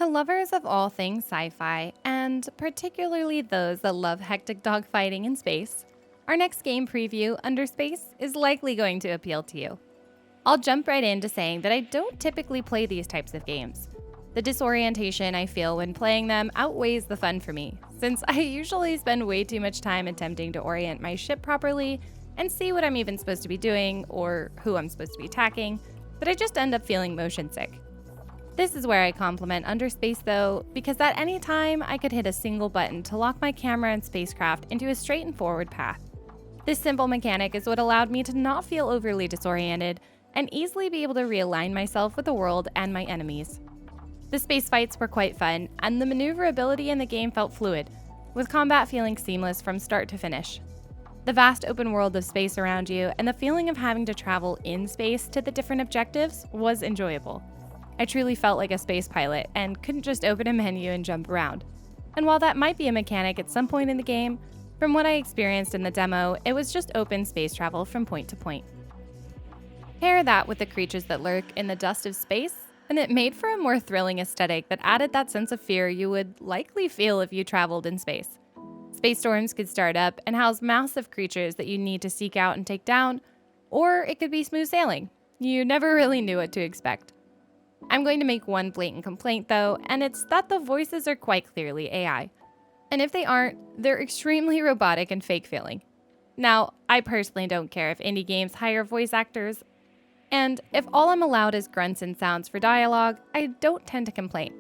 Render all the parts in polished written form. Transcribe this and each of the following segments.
To lovers of all things sci-fi, and particularly those that love hectic dogfighting in space, our next game preview, Underspace, is likely going to appeal to you. I'll jump right into saying that I don't typically play these types of games. The disorientation I feel when playing them outweighs the fun for me, since I usually spend way too much time attempting to orient my ship properly and see what I'm even supposed to be doing or who I'm supposed to be attacking, that I just end up feeling motion sick. This is where I compliment Underspace though, because at any time I could hit a single button to lock my camera and spacecraft into a straight and forward path. This simple mechanic is what allowed me to not feel overly disoriented and easily be able to realign myself with the world and my enemies. The space fights were quite fun, and the maneuverability in the game felt fluid, with combat feeling seamless from start to finish. The vast open world of space around you and the feeling of having to travel in space to the different objectives was enjoyable. I truly felt like a space pilot and couldn't just open a menu and jump around. And while that might be a mechanic at some point in the game, from what I experienced in the demo, it was just open space travel from point to point. Pair that with the creatures that lurk in the dust of space, and it made for a more thrilling aesthetic that added that sense of fear you would likely feel if you traveled in space. Space storms could start up and house massive creatures that you need to seek out and take down, or it could be smooth sailing. You never really knew what to expect. I'm going to make one blatant complaint though, and it's that the voices are quite clearly AI. And if they aren't, they're extremely robotic and fake feeling. Now, I personally don't care if indie games hire voice actors, and if all I'm allowed is grunts and sounds for dialogue, I don't tend to complain.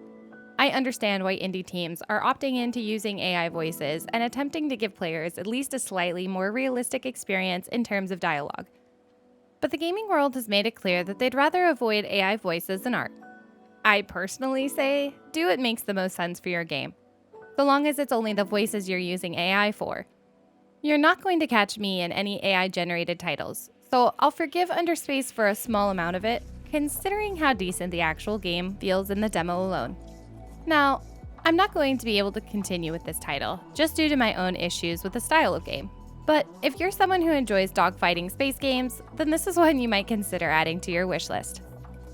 I understand why indie teams are opting into using AI voices and attempting to give players at least a slightly more realistic experience in terms of dialogue. But the gaming world has made it clear that they'd rather avoid AI voices than art. I personally say, do what makes the most sense for your game, so long as it's only the voices you're using AI for. You're not going to catch me in any AI-generated titles, so I'll forgive Underspace for a small amount of it, considering how decent the actual game feels in the demo alone. Now, I'm not going to be able to continue with this title, just due to my own issues with the style of game. But if you're someone who enjoys dogfighting space games, then this is one you might consider adding to your wishlist.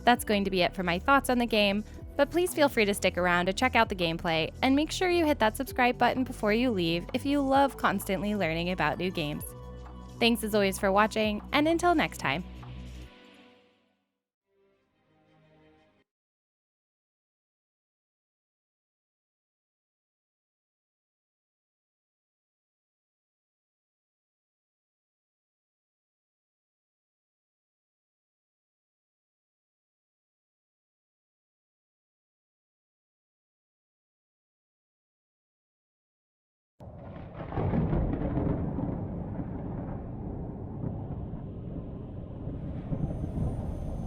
That's going to be it for my thoughts on the game, but please feel free to stick around to check out the gameplay, and make sure you hit that subscribe button before you leave if you love constantly learning about new games. Thanks as always for watching, and until next time.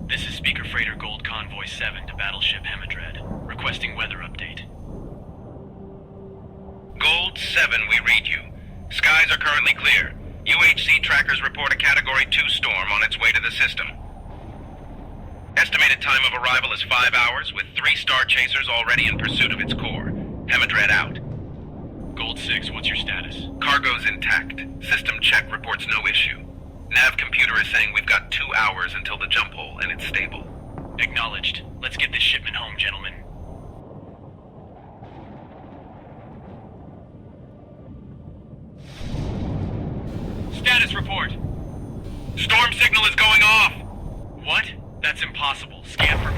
This is Speaker Freighter Gold Convoy 7 to Battleship Hemidred, requesting weather update. Gold 7, we read you. Skies are currently clear. UHC trackers report a Category 2 storm on its way to the system. Estimated time of arrival is 5 hours, with 3 Star Chasers already in pursuit of its core. Hemidred out. Gold 6, what's your status? Cargo's intact. System check reports no issue. Nav computer is saying we've got 2 hours until the jump hole, and it's stable. Acknowledged. Let's get this shipment home, gentlemen. Status report. Storm signal is going off! What? That's impossible. Scan for...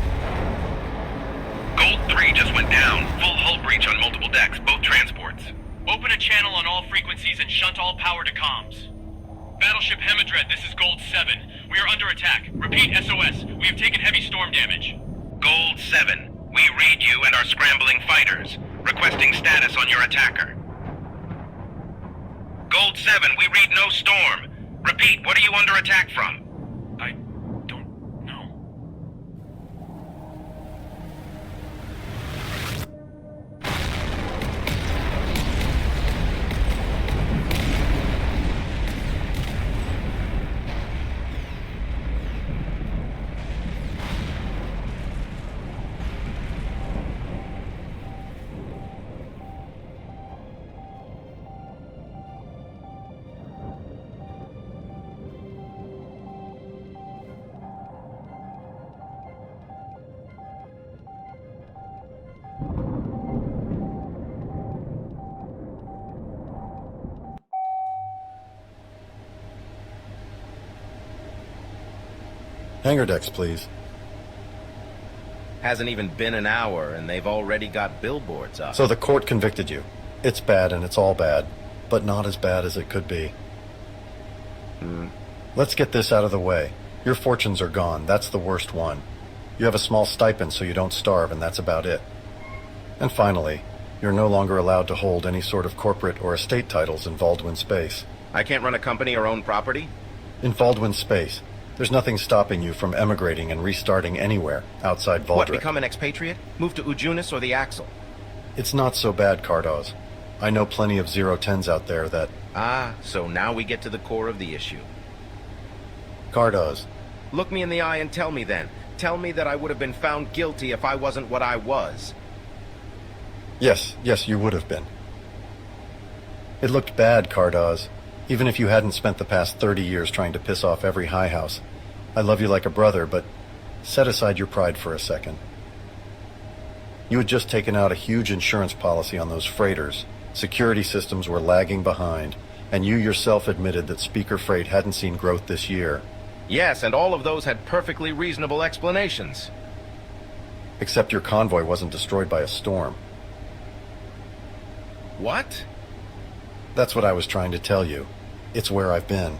Gold 3 just went down. Full hull breach on multiple decks, both transports. Open a channel on all frequencies and shunt all power to comms. Battleship Hemidred, this is Gold 7. We are under attack. Repeat SOS. We have taken heavy storm damage. Gold 7, we read you and are scrambling fighters. Requesting status on your attacker. Gold 7, we read no storm. Repeat, what are you under attack from? I don't know. Hangar decks, please. Hasn't even been an hour, and they've already got billboards up. So the court convicted you. It's bad, and it's all bad, but not as bad as it could be. Let's get this out of the way. Your fortunes are gone. That's the worst one. You have a small stipend so you don't starve, and that's about it. And finally, you're no longer allowed to hold any sort of corporate or estate titles in Valdwin Space. I can't run a company or own property? In Valdwin Space, there's nothing stopping you from emigrating and restarting anywhere outside Valdric. What, become an expatriate? Move to Ujunis or the Axle? It's not so bad, Cardoz. I know plenty of 010s out there that... Ah, so now we get to the core of the issue. Cardoz. Look me in the eye and tell me then. Tell me that I would have been found guilty if I wasn't what I was. Yes, you would have been. It looked bad, Cardoz. Even if you hadn't spent the past 30 years trying to piss off every high house. I love you like a brother, but set aside your pride for a second. You had just taken out a huge insurance policy on those freighters. Security systems were lagging behind, and you yourself admitted that Speaker Freight hadn't seen growth this year. Yes, and all of those had perfectly reasonable explanations. Except your convoy wasn't destroyed by a storm. What? That's what I was trying to tell you. It's where I've been.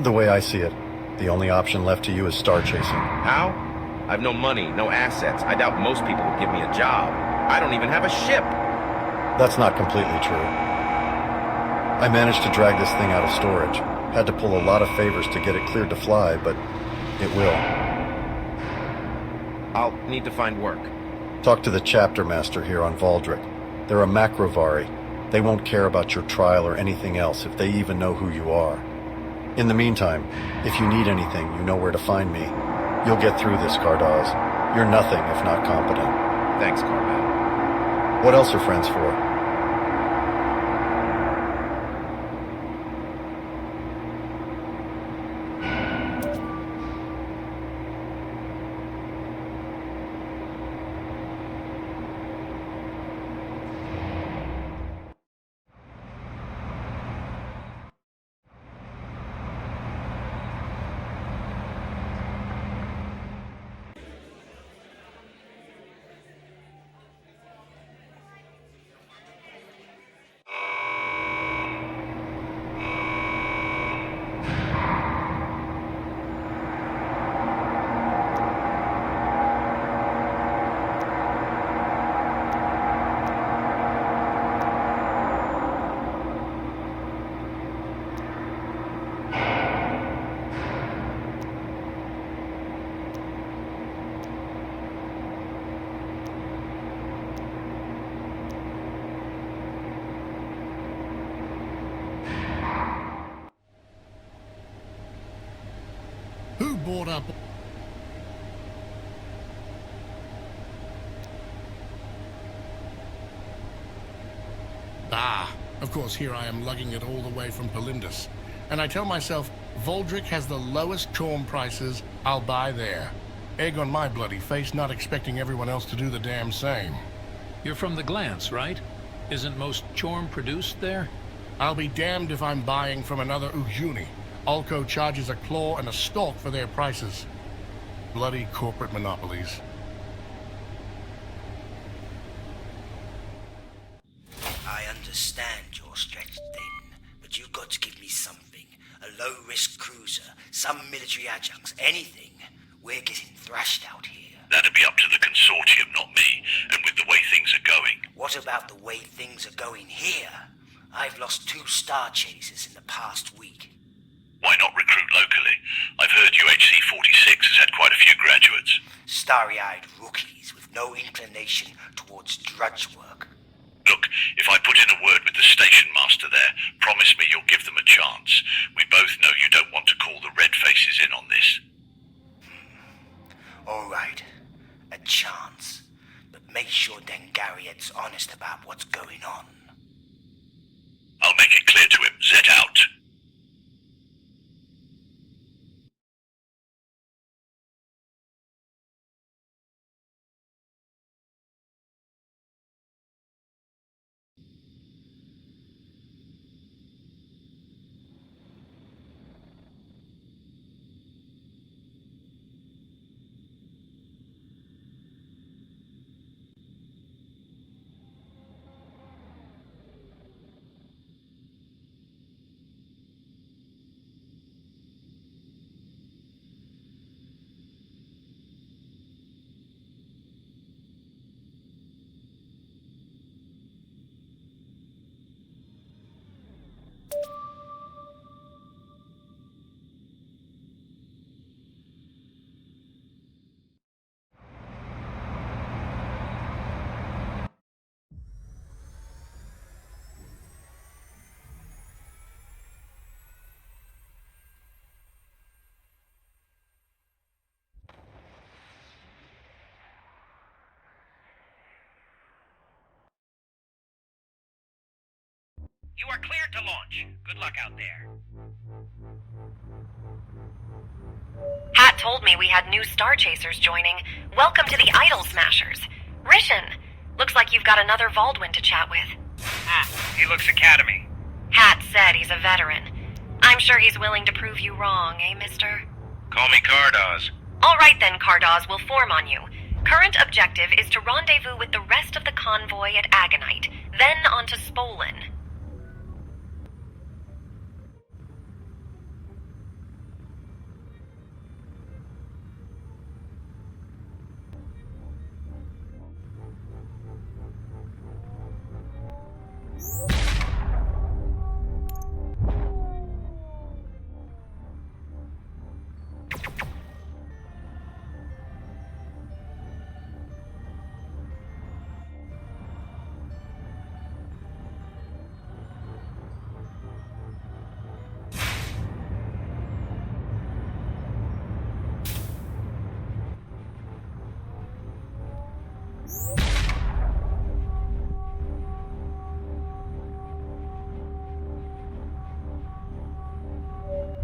The way I see it, the only option left to you is star chasing. How? I've no money, no assets. I doubt most people would give me a job. I don't even have a ship. That's not completely true. I managed to drag this thing out of storage. Had to pull a lot of favors to get it cleared to fly, but it will. I'll need to find work. Talk to the chapter master here on Valdric. They're a macrovari. They won't care about your trial or anything else if they even know who you are. In the meantime, if you need anything, you know where to find me. You'll get through this, Cardoz. You're nothing if not competent. Thanks, Carvel. What else are friends for? Who bought up... Ah, of course, here I am lugging it all the way from Palindus. And I tell myself, Valdric has the lowest chorm prices, I'll buy there. Egg on my bloody face, not expecting everyone else to do the damn same. You're from the Glance, right? Isn't most chorm produced there? I'll be damned if I'm buying from another Ujuni. Ulco charges a claw and a stalk for their prices. Bloody corporate monopolies. a low-risk cruiser, some military adjuncts, anything. We're getting thrashed out here. That'd be up to the consortium, not me, and with the way things are going. What about the way things are going here? I've lost 2 star chasers in the past week. Why not recruit locally? I've heard UHC 46 has had quite a few graduates. Starry-eyed rookies with no inclination towards drudge work. Look, if I put in a word with the station master there, promise me you'll give them a chance. We both know you don't want to call the red faces in on this. All right, a chance. But make sure Dengariet's honest about what's going on. I'll make it clear to him. Zed out. You are cleared to launch. Good luck out there. Hat told me we had new Star Chasers joining. Welcome to the Idol Smashers. Rishon, looks like you've got another Valdwin to chat with. He looks Academy. Hat said he's a veteran. I'm sure he's willing to prove you wrong, eh, mister? Call me Cardoz. All right then, Cardoz, we'll form on you. Current objective is to rendezvous with the rest of the convoy at Agonite, then on to Spolin.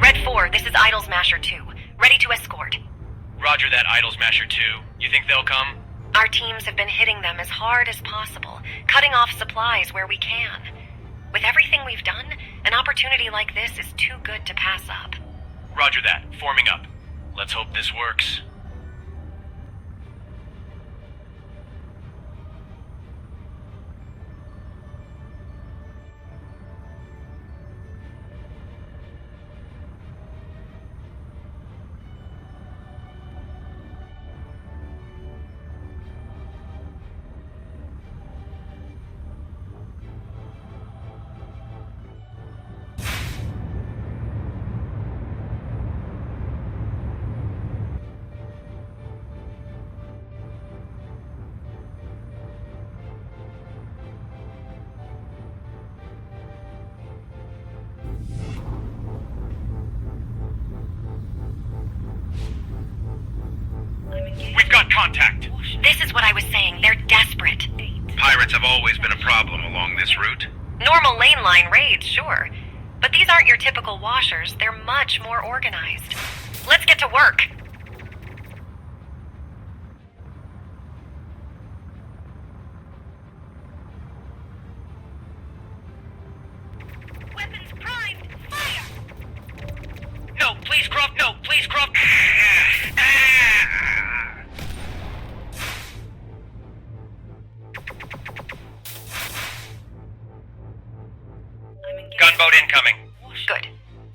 Red 4, this is Idol Smasher 2. Ready to escort. Roger that, Idol Smasher 2. You think they'll come? Our teams have been hitting them as hard as possible, cutting off supplies where we can. With everything we've done, an opportunity like this is too good to pass up. Roger that. Forming up. Let's hope this works. We've got contact. This is what I was saying. They're desperate. Pirates have always been a problem along this route. Normal lane line raids, sure. But these aren't your typical washers. They're much more organized. Let's get to work. Weapons primed. Fire! No, please, Croft. No, please, Croft. Gunboat incoming. Good.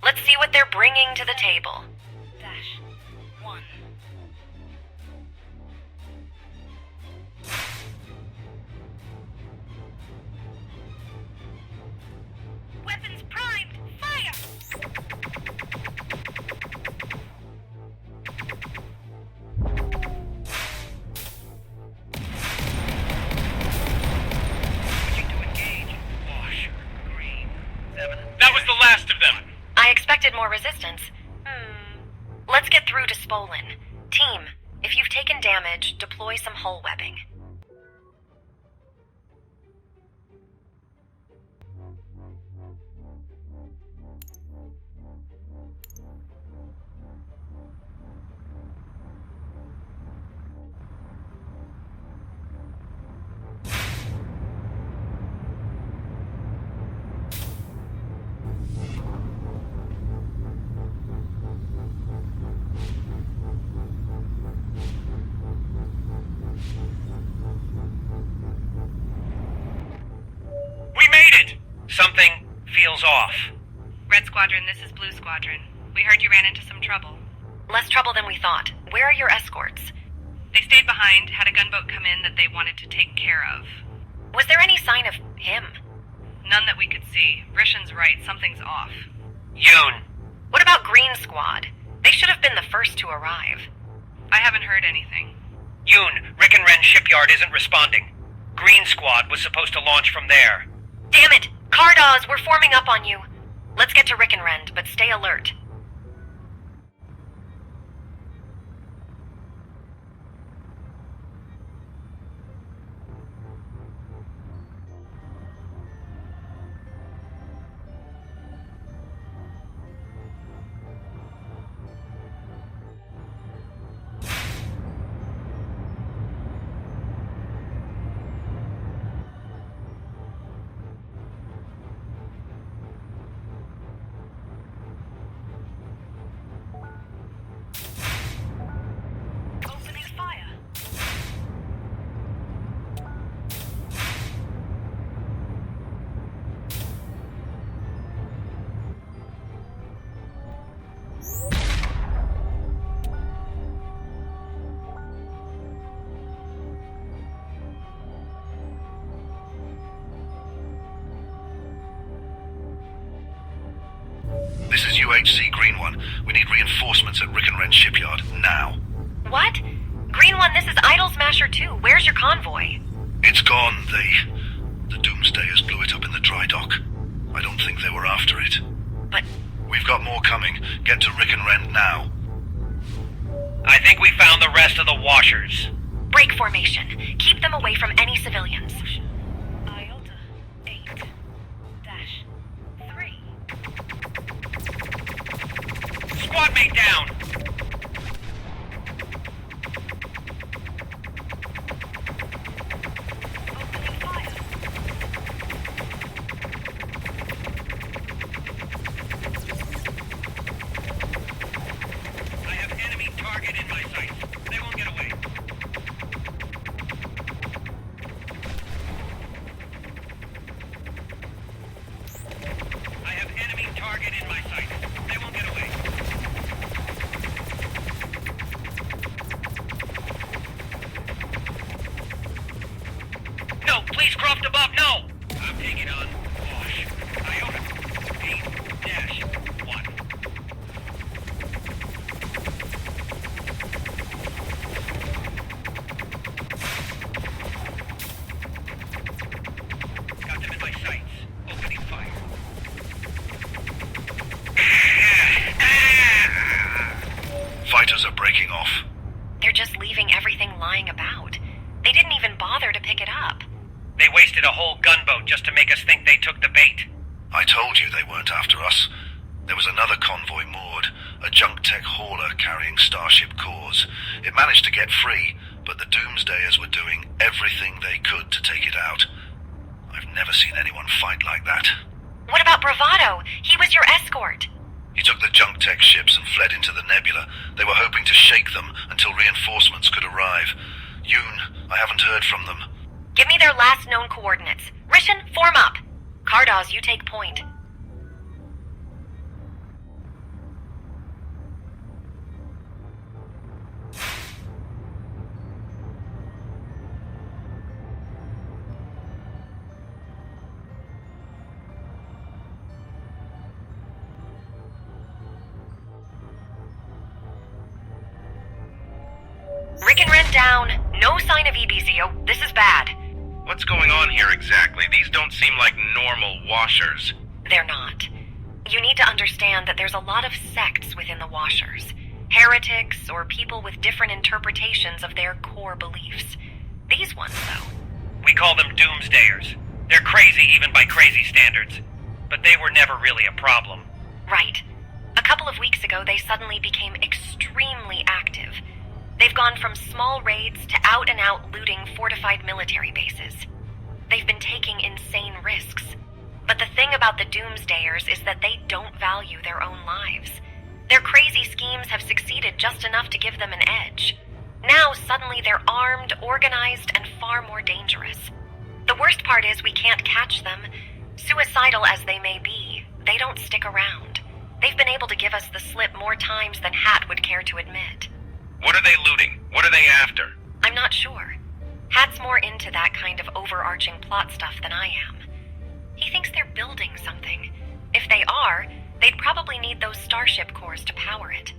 Let's see what they're bringing to the table. -1. Weapons primed! Fire! That was the last of them. I expected more resistance. Let's get through to Spolin. Team, if you've taken damage, deploy some hull webbing. We made it! Something feels off. Red Squadron, this is Blue Squadron. We heard you ran into some trouble. Less trouble than we thought. Where are your escorts? They stayed behind, had a gunboat come in that they wanted to take care of. Was there any sign of him? None that we could see. Rishan's right, something's off. Yoon. What about Green Squad? They should have been the first to arrive. I haven't heard anything. Yoon, Rikenrend Shipyard isn't responding. Green Squad was supposed to launch from there. Damn it! Cardaws, we're forming up on you. Let's get to Rikenrend, but stay alert. Opening fire. This is UHC Green One. We need reinforcements at Rikenrend Shipyard now. What? Green One, this is Idol Smasher 2. Where's your convoy? It's gone. The Doomsdayers blew it up in the dry dock. I don't think they were after it. But We've got more coming. Get to Rikenrend now. I think we found the rest of the washers. break formation. Keep them away from any civilians. IOTA 8-3. Squad mate down! Opening fire. I have enemy target in my sights. They won't get away. I have enemy target in my sights. They won't get away. No, please croft above, no! I'm taking on Wash. IOTA 8-1. Got them in my sights. Opening fire. Fighters are breaking off. They're just leaving everything lying about. They didn't even bother to pick it up. They wasted a whole gunboat just to make us think they took the bait. I told you they weren't after us. There was another convoy moored, a junk tech hauler carrying Starship cores. It managed to get free, but the Doomsdayers were doing everything they could to take it out. I've never seen anyone fight like that. What about Bravado? He was your escort. He took the junk tech ships and fled into the nebula. They were hoping to shake them until reinforcements could arrive. Yoon, I haven't heard from them. Give me their last known coordinates. Rishan, form up. Cardaws, you take point. down. No sign of EBZ. This is bad. What's going on here exactly? These don't seem like normal washers. They're not. You need to understand that there's a lot of sects within the Washers. Heretics or people with different interpretations of their core beliefs. These ones, though. We call them doomsdayers. They're crazy even by crazy standards. But they were never really a problem. Right. A couple of weeks ago, they suddenly became extremely active. They've gone from small raids to out-and-out looting fortified military bases. They've been taking insane risks. But the thing about the Doomsdayers is that they don't value their own lives. Their crazy schemes have succeeded just enough to give them an edge. Now, suddenly, they're armed, organized, and far more dangerous. The worst part is we can't catch them. Suicidal as they may be, they don't stick around. They've been able to give us the slip more times than Hat would care to admit. What are they looting? What are they after? I'm not sure. Hat's more into that kind of overarching plot stuff than I am. He thinks they're building something. If they are, they'd probably need those starship cores to power it.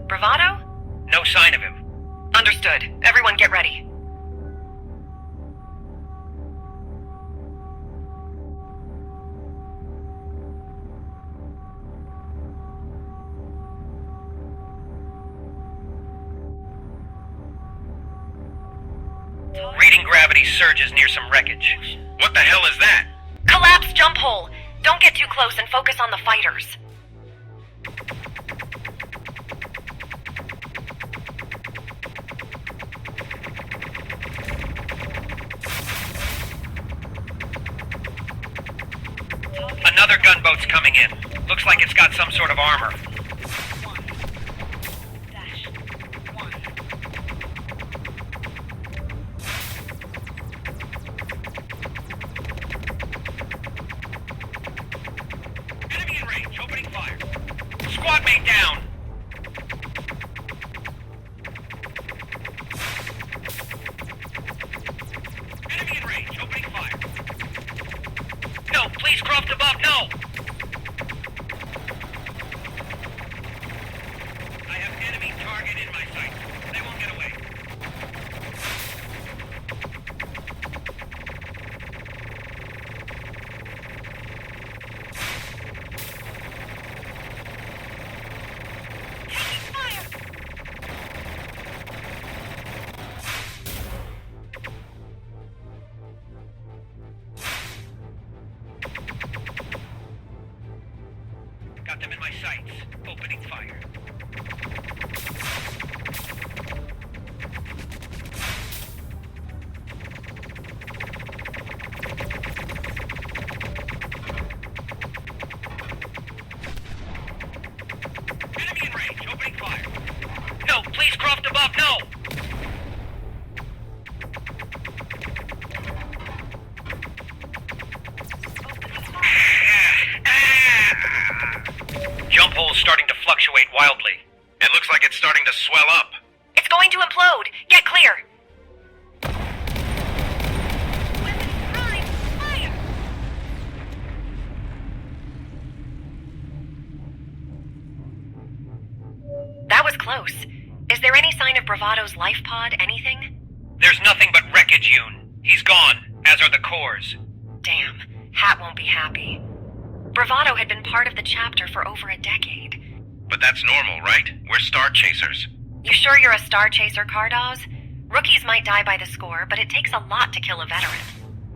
Bravado? No sign of him. Understood. Everyone get ready. Reading gravity surges near some wreckage. What the hell is that? Collapse jump hole! Don't get too close and focus on the fighters. Another gunboat's coming in. Looks like it's got some sort of armor. Enemy in range, opening fire. Squad mate down. Enemy in range, opening fire. No, please, Croft above, no! I have enemy target in my sight. They won't get away. Taking fire! Got them in my sights. Opening fire. Enemy in range. Opening fire. No, please, Croft above, no! Jump hole's starting to fluctuate wildly. It looks like it's starting to swell up. It's going to implode. Get clear. That was close. Is there any sign of Bravado's life pod, anything? There's nothing but wreckage, Yoon. He's gone, as are the cores. Damn, Hat won't be happy. Bravado had been part of the chapter for over a decade. But that's normal, right? We're star chasers. You sure you're a star chaser, Cardoz? Rookies might die by the score, but it takes a lot to kill a veteran.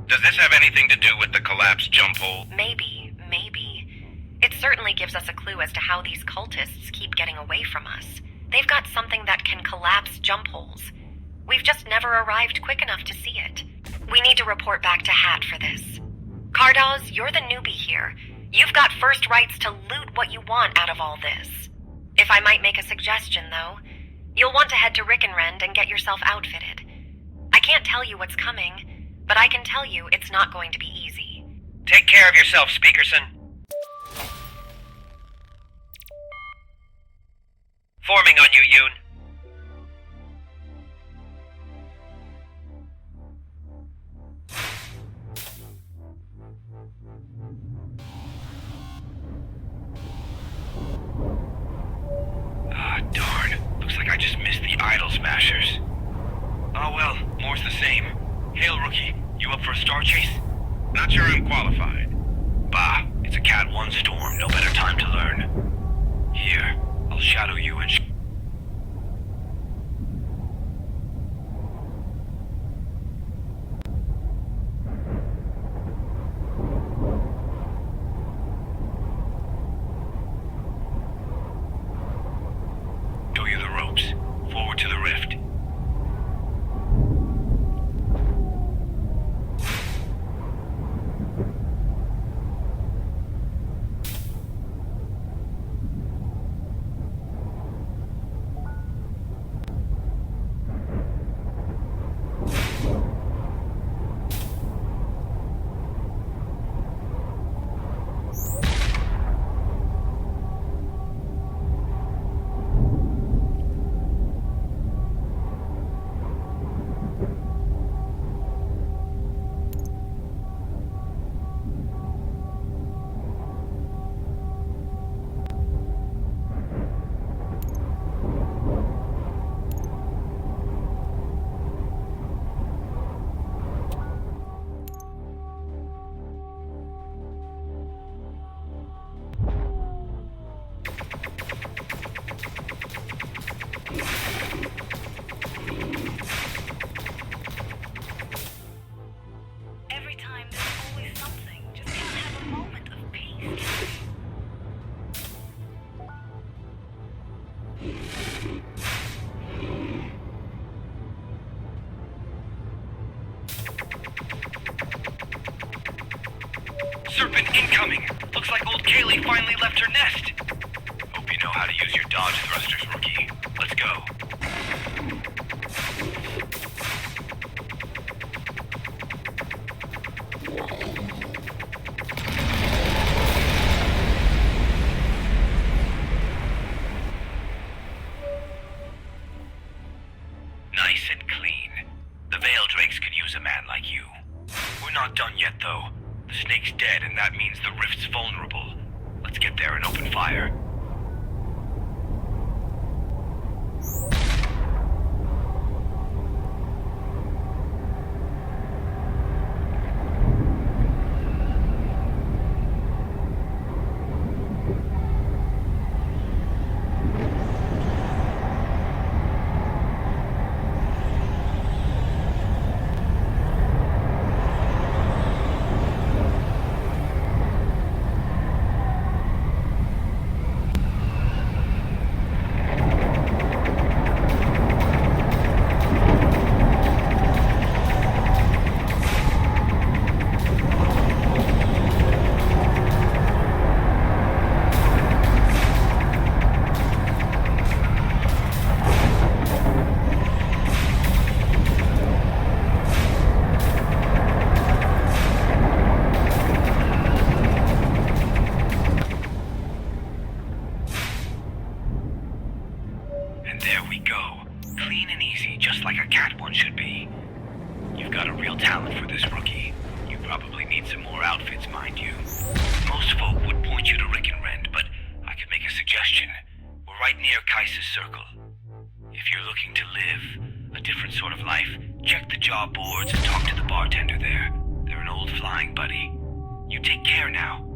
Does this have anything to do with the collapsed jump hole? Maybe. It certainly gives us a clue as to how these cultists keep getting away from us. They've got something that can collapse jump holes. We've just never arrived quick enough to see it. We need to report back to Hat for this. Cardoz, you're the newbie here. You've got first rights to loot what you want out of all this. If I might make a suggestion, though, you'll want to head to Rikenrend and get yourself outfitted. I can't tell you what's coming, but I can tell you it's not going to be easy. Take care of yourself, Speakerson. Forming on you, Yoon. Ah, darn. Looks like I just missed the Idol Smashers. Oh well, more's the same. Hail, rookie. You up for a star chase? Not sure I'm qualified. Bah, it's a Cat 1 storm. No better time to learn. Here, I'll shadow you and show you the ropes. Forward to the rift. Every time there's always something. Just can't have a moment of peace. Serpent incoming! Looks like old Kaeli finally left her nest! Hope you know how to use your dodge thrusters, rookie. Let's go. Nice and clean. The Veil Drakes could use a man like you. We're not done yet, though. The snake's dead, and that means the rift's vulnerable. Let's get there and open fire. And there we go. Clean and easy, just like a cat one should be. You've got a real talent for this, rookie. You probably need some more outfits, mind you. Most folk would point you to Rikenrend, but I could make a suggestion. We're right near Kaisa's circle. If you're looking to live a different sort of life, check the job boards and talk to the bartender there. They're an old flying buddy. You take care now.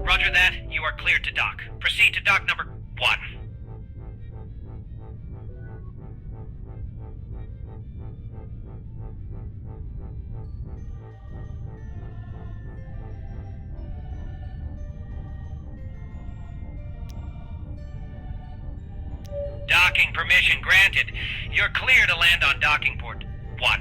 Roger that. You are cleared to dock. Proceed to dock number 1. Docking permission granted. You're clear to land on docking port 1.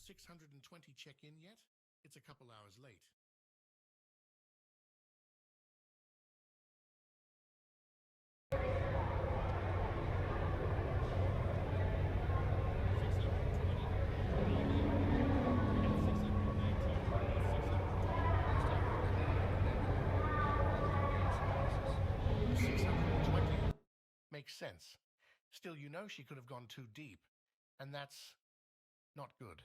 Ship 620 check-in yet? It's a couple hours late. Makes sense. Still, you know she could have gone too deep, and that's not good.